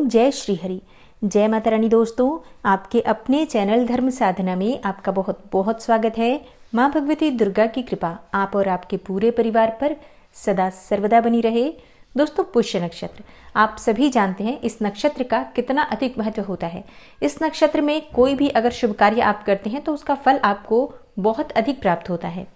ओम जय श्री हरि। जय माता रानी। दोस्तों, आपके अपने चैनल धर्म साधना में आपका बहुत बहुत स्वागत है। माँ भगवती दुर्गा की कृपा आप और आपके पूरे परिवार पर सदा सर्वदा बनी रहे। दोस्तों, पुष्य नक्षत्र आप सभी जानते हैं इस नक्षत्र का कितना अधिक महत्व होता है। इस नक्षत्र में कोई भी अगर शुभ कार्य आप करते हैं तो उसका फल आपको बहुत अधिक प्राप्त होता है।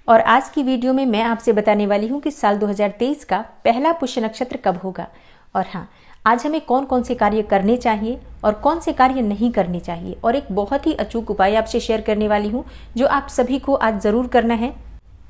और आज की वीडियो में मैं आपसे बताने वाली हूँ कि साल 2023 का पहला पुष्य नक्षत्र कब होगा, और हाँ, आज हमें कौन कौन से कार्य करने चाहिए और कौन से कार्य नहीं करने चाहिए, और एक बहुत ही अचूक उपाय आपसे शेयर करने वाली हूँ जो आप सभी को आज ज़रूर करना है।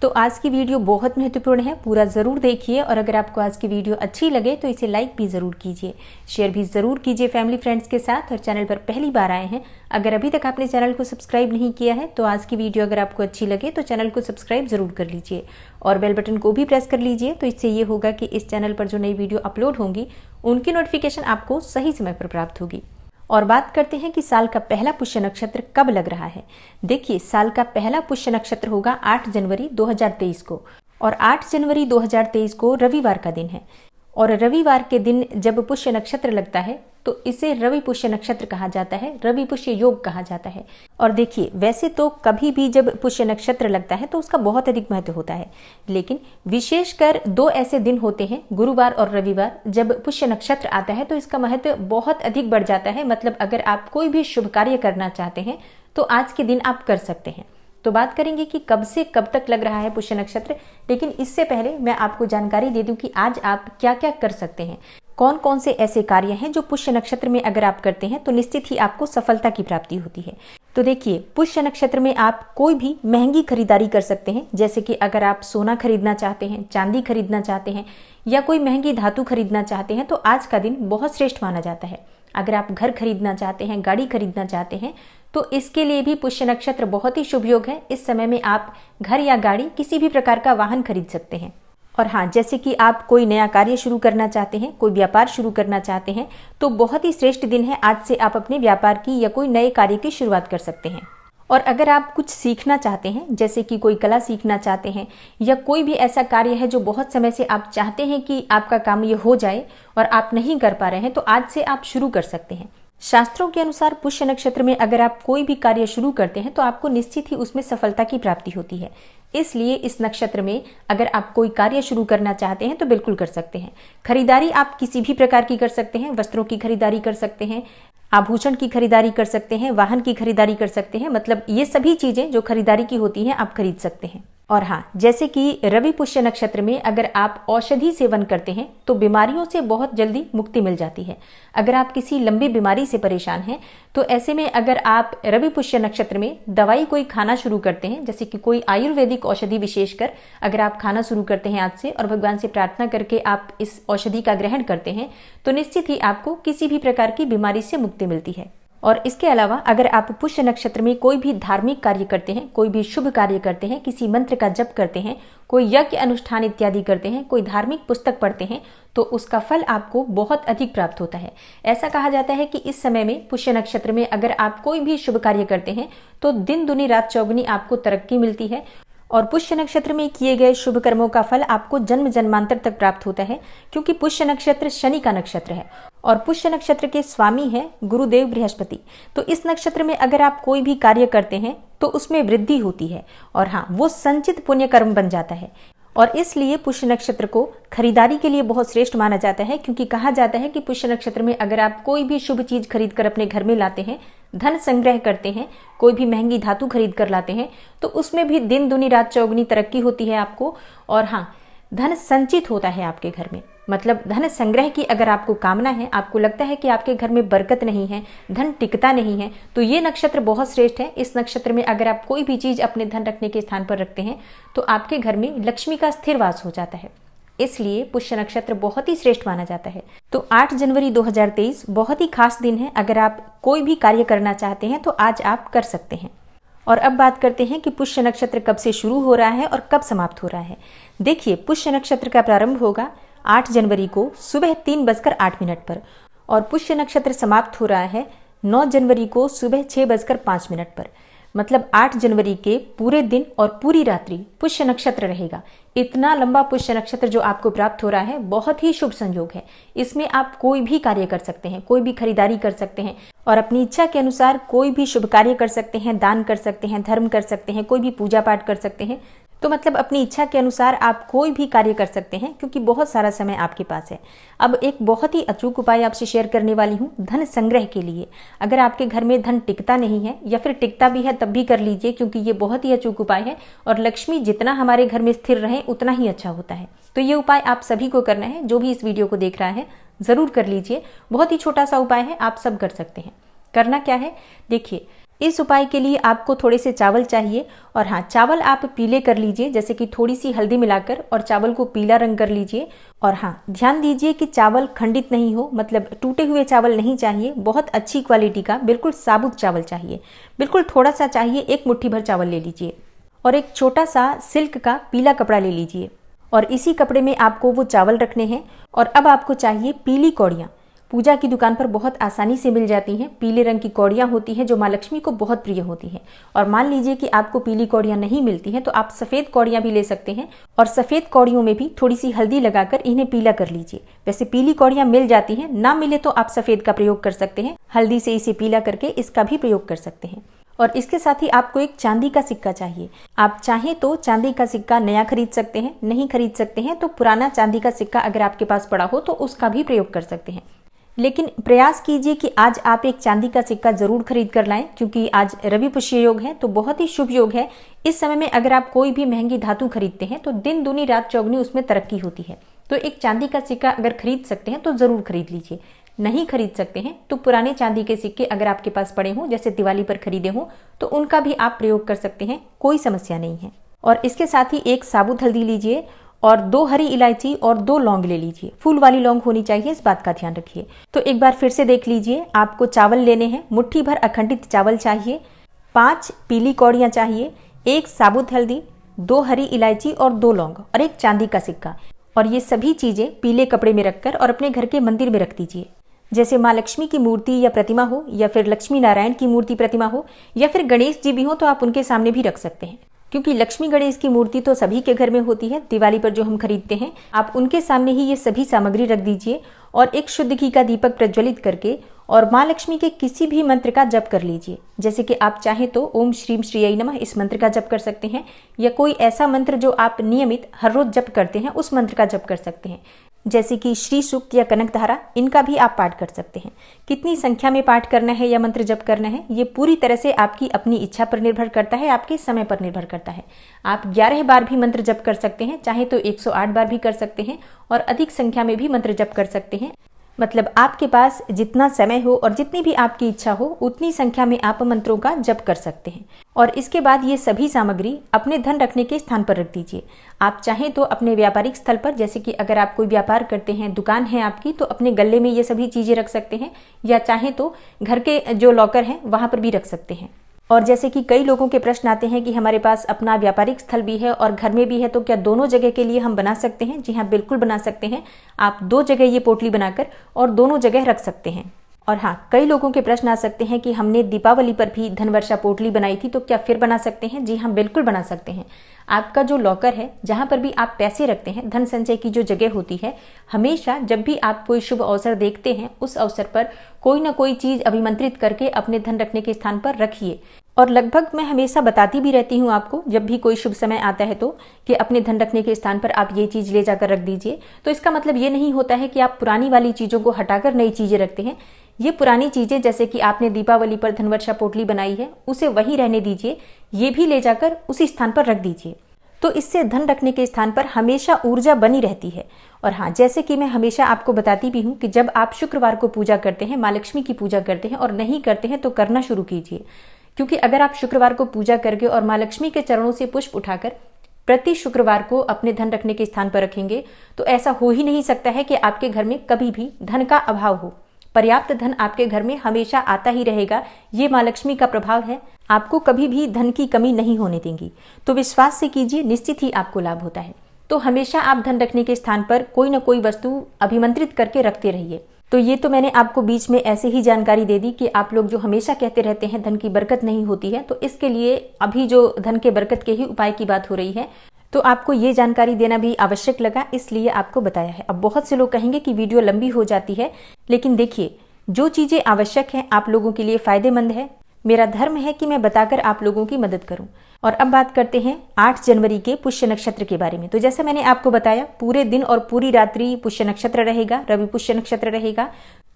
तो आज की वीडियो बहुत महत्वपूर्ण है, पूरा ज़रूर देखिए। और अगर आपको आज की वीडियो अच्छी लगे तो इसे लाइक भी ज़रूर कीजिए, शेयर भी ज़रूर कीजिए फैमिली फ्रेंड्स के साथ। और चैनल पर पहली बार आए हैं, अगर अभी तक आपने चैनल को सब्सक्राइब नहीं किया है तो आज की वीडियो अगर आपको अच्छी लगे तो चैनल को सब्सक्राइब ज़रूर कर लीजिए और बेल बटन को भी प्रेस कर लीजिए। तो इससे ये होगा कि इस चैनल पर जो नई वीडियो अपलोड होंगी उनकी नोटिफिकेशन आपको सही समय पर प्राप्त होगी। और बात करते हैं कि साल का पहला पुष्य नक्षत्र कब लग रहा है। देखिए, साल का पहला पुष्य नक्षत्र होगा 8 जनवरी 2023 को, और 8 जनवरी 2023 को रविवार का दिन है। और रविवार के दिन जब पुष्य नक्षत्र लगता है तो इसे रवि पुष्य नक्षत्र कहा जाता है, रवि पुष्य योग कहा जाता है। और देखिए, वैसे तो कभी भी जब पुष्य नक्षत्र लगता है तो उसका बहुत अधिक महत्व होता है, लेकिन विशेषकर दो ऐसे दिन होते हैं, गुरुवार और रविवार, जब पुष्य नक्षत्र आता है तो इसका महत्व बहुत अधिक बढ़ जाता है। मतलब अगर आप कोई भी शुभ कार्य करना चाहते हैं तो आज के दिन आप कर सकते हैं। तो बात करेंगे कि कब से कब तक लग रहा है पुष्य नक्षत्र, लेकिन इससे पहले मैं आपको जानकारी दे दूं कि आज आप क्या क्या कर सकते हैं, कौन कौन से ऐसे कार्य हैं जो पुष्य नक्षत्र में अगर आप करते हैं तो निश्चित ही आपको सफलता की प्राप्ति होती है। तो देखिए, पुष्य नक्षत्र में आप कोई भी महंगी खरीदारी कर सकते हैं, जैसे कि अगर आप सोना खरीदना चाहते हैं, चांदी खरीदना चाहते हैं या कोई महंगी धातु खरीदना चाहते हैं तो आज का दिन बहुत श्रेष्ठ माना जाता है। अगर आप घर खरीदना चाहते हैं, गाड़ी खरीदना चाहते हैं तो इसके लिए भी पुष्य नक्षत्र बहुत ही शुभ योग है। इस समय में आप घर या गाड़ी, किसी भी प्रकार का वाहन खरीद सकते हैं। और हाँ, जैसे कि आप कोई नया कार्य शुरू करना चाहते हैं, कोई व्यापार शुरू करना चाहते हैं तो बहुत ही श्रेष्ठ दिन है। आज से आप अपने व्यापार की या कोई नए कार्य की शुरुआत कर सकते हैं। और अगर आप कुछ सीखना चाहते हैं, जैसे कि कोई कला सीखना चाहते हैं या कोई भी ऐसा कार्य है जो बहुत समय से आप चाहते हैं कि आपका काम ये हो जाए और आप नहीं कर पा रहे हैं, तो आज से आप शुरू कर सकते हैं। शास्त्रों के अनुसार पुष्य नक्षत्र में अगर आप कोई भी कार्य शुरू करते हैं तो आपको निश्चित ही उसमें सफलता की प्राप्ति होती है। इसलिए इस नक्षत्र में अगर आप कोई कार्य शुरू करना चाहते हैं तो बिल्कुल कर सकते हैं। खरीदारी आप किसी भी प्रकार की कर सकते हैं, वस्त्रों की खरीदारी कर सकते हैं, आभूषण की खरीदारी कर सकते हैं, वाहन की खरीदारी कर सकते हैं। मतलब ये सभी चीजें जो खरीदारी की होती हैं आप खरीद सकते हैं। और हाँ, जैसे कि रवि पुष्य नक्षत्र में अगर आप औषधि सेवन करते हैं तो बीमारियों से बहुत जल्दी मुक्ति मिल जाती है। अगर आप किसी लंबी बीमारी से परेशान हैं तो ऐसे में अगर आप रवि पुष्य नक्षत्र में दवाई कोई खाना शुरू करते हैं, जैसे कि कोई आयुर्वेदिक औषधि विशेषकर अगर आप खाना शुरू करते हैं आज से और भगवान से प्रार्थना करके आप इस औषधि का ग्रहण करते हैं तो निश्चित ही आपको किसी भी प्रकार की बीमारी से मुक्ति मिलती है। और इसके अलावा अगर आप पुष्य नक्षत्र में कोई भी धार्मिक कार्य करते हैं, कोई भी शुभ कार्य करते हैं, किसी मंत्र का जप करते हैं, कोई यज्ञ अनुष्ठान इत्यादि करते हैं, कोई धार्मिक पुस्तक पढ़ते हैं तो उसका फल आपको बहुत अधिक प्राप्त होता है। ऐसा कहा जाता है कि इस समय में पुष्य नक्षत्र में अगर आप कोई भी शुभ कार्य करते हैं तो दिन दुनी रात चौगुनी आपको तरक्की मिलती है। और पुष्य नक्षत्र में किए गए शुभ कर्मों का फल आपको जन्म जन्मांतर तक प्राप्त होता है, क्योंकि पुष्य नक्षत्र शनि का नक्षत्र है और पुष्य नक्षत्र के स्वामी है गुरुदेव बृहस्पति। तो इस नक्षत्र में अगर आप कोई भी कार्य करते हैं तो उसमें वृद्धि होती है और हाँ, वो संचित पुण्य कर्म बन जाता है। और इसलिए पुष्य नक्षत्र को खरीदारी के लिए बहुत श्रेष्ठ माना जाता है, क्योंकि कहा जाता है कि पुष्य नक्षत्र में अगर आप कोई भी शुभ चीज खरीद कर अपने घर में लाते हैं, धन संग्रह करते हैं, कोई भी महंगी धातु खरीद कर लाते हैं तो उसमें भी दिन दुनी रात चौगुनी तरक्की होती है आपको। और हाँ, धन संचित होता है आपके घर में। मतलब धन संग्रह की अगर आपको कामना है, आपको लगता है कि आपके घर में बरकत नहीं है, धन टिकता नहीं है, तो ये नक्षत्र बहुत श्रेष्ठ है। इस नक्षत्र में अगर आप कोई भी चीज अपने धन रखने के स्थान पर रखते हैं तो आपके घर में लक्ष्मी का स्थिर वास हो जाता है। इसलिए पुष्य नक्षत्र बहुत ही श्रेष्ठ माना जाता है। तो 8 जनवरी 2023 बहुत ही खास दिन है। अगर आप कोई भी कार्य करना चाहते हैं तो आज आप कर सकते हैं। और अब बात करते हैं कि पुष्य नक्षत्र कब से शुरू हो रहा है और कब समाप्त हो रहा है। देखिए, पुष्य नक्षत्र का प्रारंभ होगा 8 जनवरी को सुबह 3:08 पर और पुष्य नक्षत्र समाप्त हो रहा है 9 जनवरी को सुबह 6:05 पर। मतलब 8 जनवरी के पूरे दिन और पूरी रात्रि पुष्य नक्षत्र रहेगा। इतना लंबा पुष्य नक्षत्र जो आपको प्राप्त हो रहा है बहुत ही शुभ संयोग है। इसमें आप कोई भी कार्य कर सकते हैं, कोई भी खरीदारी कर सकते हैं और अपनी इच्छा के अनुसार कोई भी शुभ कार्य कर सकते हैं, दान कर सकते हैं, धर्म कर सकते हैं, कोई भी पूजा पाठ कर सकते हैं। तो मतलब अपनी इच्छा के अनुसार आप कोई भी कार्य कर सकते हैं क्योंकि बहुत सारा समय आपके पास है। अब एक बहुत ही अचूक उपाय आपसे शेयर करने वाली हूँ धन संग्रह के लिए। अगर आपके घर में धन टिकता नहीं है या फिर टिकता भी है तब भी कर लीजिए क्योंकि ये बहुत ही अचूक उपाय है और लक्ष्मी जितना हमारे घर में स्थिर रहे उतना ही अच्छा होता है। तो ये उपाय आप सभी को करना है, जो भी इस वीडियो को देख रहा है जरूर कर लीजिए। बहुत ही छोटा सा उपाय है, आप सब कर सकते हैं। करना क्या है देखिए, इस उपाय के लिए आपको थोड़े से चावल चाहिए और हाँ, चावल आप पीले कर लीजिए, जैसे कि थोड़ी सी हल्दी मिलाकर और चावल को पीला रंग कर लीजिए। और हाँ, ध्यान दीजिए कि चावल खंडित नहीं हो, मतलब टूटे हुए चावल नहीं चाहिए, बहुत अच्छी क्वालिटी का बिल्कुल साबुत चावल चाहिए। बिल्कुल थोड़ा सा चाहिए, 1 मुट्ठी भर चावल ले लीजिए और एक छोटा सा सिल्क का पीला कपड़ा ले लीजिए और इसी कपड़े में आपको वो चावल रखने हैं। और अब आपको चाहिए पीली कौड़ियाँ। पूजा की दुकान पर बहुत आसानी से मिल जाती हैं। पीले रंग की कौड़ियाँ होती हैं जो माँ लक्ष्मी को बहुत प्रिय होती हैं। और मान लीजिए कि आपको पीली कौड़ियाँ नहीं मिलती हैं तो आप सफ़ेद कौड़ियाँ भी ले सकते हैं और सफ़ेद कौड़ियों में भी थोड़ी सी हल्दी लगाकर इन्हें पीला कर लीजिए। वैसे पीली कौड़ियाँ मिल जाती हैं, ना मिले तो आप सफ़ेद का प्रयोग कर सकते हैं। हल्दी से इसे पीला करके इसका भी प्रयोग कर सकते हैं। और इसके साथ ही आपको एक चांदी का सिक्का चाहिए। आप चाहें तो चांदी का सिक्का नया खरीद सकते हैं, नहीं खरीद सकते हैं तो पुराना चांदी का सिक्का अगर आपके पास पड़ा हो तो उसका भी प्रयोग कर सकते हैं। लेकिन प्रयास कीजिए कि आज आप एक चांदी का सिक्का जरूर खरीद कर लाएं क्योंकि आज रवि पुष्य योग है, तो बहुत ही शुभ योग है। इस समय में अगर आप कोई भी महंगी धातु खरीदते हैं तो दिन दूनी रात चौगुनी उसमें तरक्की होती है। तो एक चांदी का सिक्का अगर खरीद सकते हैं तो जरूर खरीद लीजिए। नहीं खरीद सकते हैं तो पुराने चांदी के सिक्के अगर आपके पास पड़े हों, जैसे दिवाली पर खरीदे हों, तो उनका भी आप प्रयोग कर सकते हैं, कोई समस्या नहीं है। और इसके साथ ही एक साबुत हल्दी लीजिए और 2 हरी इलायची और 2 लौंग ले लीजिए। फूल वाली लौंग होनी चाहिए, इस बात का ध्यान रखिए। तो एक बार फिर से देख लीजिए, आपको चावल लेने हैं, मुट्ठी भर अखंडित चावल चाहिए, 5 पीली कौड़ियाँ चाहिए, 1 साबुत हल्दी, 2 हरी इलायची और 2 लौंग और एक चांदी का सिक्का। और ये सभी चीजें पीले कपड़े में रखकर और अपने घर के मंदिर में रख दीजिए। जैसे माँ लक्ष्मी की मूर्ति या प्रतिमा हो या फिर लक्ष्मी नारायण की मूर्ति प्रतिमा हो या फिर गणेश जी भी हो तो आप उनके सामने भी रख सकते हैं क्योंकि लक्ष्मी गणेश की मूर्ति तो सभी के घर में होती है। दिवाली पर जो हम खरीदते हैं, आप उनके सामने ही ये सभी सामग्री रख दीजिए और एक शुद्ध घी का दीपक प्रज्वलित करके और माँ लक्ष्मी के किसी भी मंत्र का जप कर लीजिए। जैसे कि आप चाहें तो ओम श्रीम श्रीयै नमः इस मंत्र का जप कर सकते हैं या कोई ऐसा मंत्र जो आप नियमित हर रोज जप करते हैं उस मंत्र का जप कर सकते हैं, जैसे कि श्री सूक्त या कनकधारा, इनका भी आप पाठ कर सकते हैं। कितनी संख्या में पाठ करना है या मंत्र जप करना है ये पूरी तरह से आपकी अपनी इच्छा पर निर्भर करता है, आपके समय पर निर्भर करता है। आप 11 बार भी मंत्र जप कर सकते हैं, चाहे तो 108 बार भी कर सकते हैं और अधिक संख्या में भी मंत्र जप कर सकते हैं। मतलब आपके पास जितना समय हो और जितनी भी आपकी इच्छा हो उतनी संख्या में आप मंत्रों का जप कर सकते हैं। और इसके बाद ये सभी सामग्री अपने धन रखने के स्थान पर रख दीजिए। आप चाहें तो अपने व्यापारिक स्थल पर, जैसे कि अगर आप कोई व्यापार करते हैं, दुकान है आपकी, तो अपने गल्ले में ये सभी चीजें रख सकते हैं या चाहें तो घर के जो लॉकर हैं वहां पर भी रख सकते हैं। और जैसे कि कई लोगों के प्रश्न आते हैं कि हमारे पास अपना व्यापारिक स्थल भी है और घर में भी है, तो क्या दोनों जगह के लिए हम बना सकते हैं? जी हाँ, बिल्कुल बना सकते हैं। आप 2 जगह ये पोटली बनाकर और दोनों जगह रख सकते हैं। और हाँ, कई लोगों के प्रश्न आ सकते हैं कि हमने दीपावली पर भी धनवर्षा पोटली बनाई थी, तो क्या फिर बना सकते हैं? जी हाँ, बिल्कुल बना सकते हैं। आपका जो लॉकर है, जहाँ पर भी आप पैसे रखते हैं, धन संचय की जो जगह होती है, हमेशा जब भी आप कोई शुभ अवसर देखते हैं उस अवसर पर कोई ना कोई चीज अभिमंत्रित करके अपने धन रखने के स्थान पर रखिए। और लगभग मैं हमेशा बताती भी रहती हूँ आपको, जब भी कोई शुभ समय आता है तो, कि अपने धन रखने के स्थान पर आप ये चीज ले जाकर रख दीजिए। तो इसका मतलब ये नहीं होता है कि आप पुरानी वाली चीजों को हटाकर नई चीजें रखते हैं। ये पुरानी चीजें, जैसे कि आपने दीपावली पर धनवर्षा पोटली बनाई है, उसे वहीं रहने दीजिए, ये भी ले जाकर उसी स्थान पर रख दीजिए। तो इससे धन रखने के स्थान पर हमेशा ऊर्जा बनी रहती है। और हाँ, जैसे कि मैं हमेशा आपको बताती भी हूँ कि जब आप शुक्रवार को पूजा करते हैं, माँ लक्ष्मी की पूजा करते हैं और नहीं करते हैं तो करना शुरू कीजिए। क्योंकि अगर आप शुक्रवार को पूजा करके और माँ लक्ष्मी के चरणों से पुष्प उठाकर प्रति शुक्रवार को अपने धन रखने के स्थान पर रखेंगे तो ऐसा हो ही नहीं सकता है कि आपके घर में कभी भी धन का अभाव हो। पर्याप्त धन आपके घर में हमेशा आता ही रहेगा। ये माँ लक्ष्मी का प्रभाव है, आपको कभी भी धन की कमी नहीं होने देंगी। तो विश्वास से कीजिए, निश्चित ही आपको लाभ होता है। तो हमेशा आप धन रखने के स्थान पर कोई ना कोई वस्तु अभिमंत्रित करके रखते रहिए। तो ये तो मैंने आपको बीच में ऐसे ही जानकारी दे दी कि आप लोग जो हमेशा कहते रहते हैं धन की बरकत नहीं होती है, तो इसके लिए अभी जो धन के बरकत के ही उपाय की बात हो रही है, तो आपको ये जानकारी देना भी आवश्यक लगा, इसलिए आपको बताया है। अब बहुत से लोग कहेंगे कि वीडियो लंबी हो जाती है, लेकिन देखिए जो चीजें आवश्यक हैं आप लोगों के लिए फायदेमंद है, मेरा धर्म है कि मैं बताकर आप लोगों की मदद करूं। और अब बात करते हैं 8 जनवरी के पुष्य नक्षत्र के बारे में। तो जैसे मैंने आपको बताया पूरे दिन और पूरी रात्रि पुष्य नक्षत्र रहेगा, रवि पुष्य नक्षत्र रहेगा।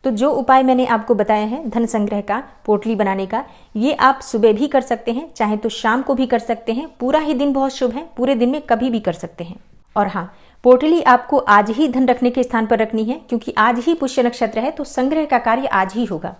तो जो उपाय मैंने आपको बताया है धन संग्रह का, पोटली बनाने का, ये आप सुबह भी कर सकते हैं, चाहे तो शाम को भी कर सकते हैं। पूरा ही दिन बहुत शुभ है, पूरे दिन में कभी भी कर सकते हैं। और हाँ, पोटली आपको आज ही धन रखने के स्थान पर रखनी है, क्योंकि आज ही पुष्य नक्षत्र है, तो संग्रह का कार्य आज ही होगा।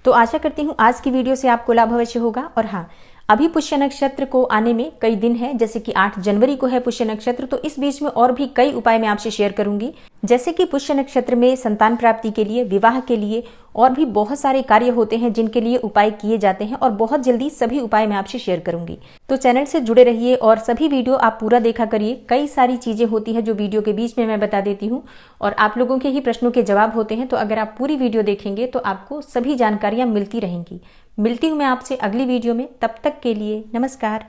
तो आशा करती हूँ आज की वीडियो से आपको लाभ अवश्य होगा। और हाँ, अभी पुष्य नक्षत्र को आने में कई दिन है, जैसे कि 8 जनवरी को है पुष्य नक्षत्र, तो इस बीच में और भी कई उपाय मैं आपसे शेयर करूंगी। जैसे कि पुष्य नक्षत्र में संतान प्राप्ति के लिए, विवाह के लिए और भी बहुत सारे कार्य होते हैं जिनके लिए उपाय किए जाते हैं, और बहुत जल्दी सभी उपाय मैं आपसे शेयर करूंगी। तो चैनल से जुड़े रहिए और सभी वीडियो आप पूरा देखा करिए। कई सारी चीजें होती है जो वीडियो के बीच में मैं बता देती हूँ, और आप लोगों के ही प्रश्नों के जवाब होते हैं। तो अगर आप पूरी वीडियो देखेंगे तो आपको सभी जानकारियां मिलती रहेंगी। मिलती हूँ मैं आपसे अगली वीडियो में, तब तक के लिए नमस्कार।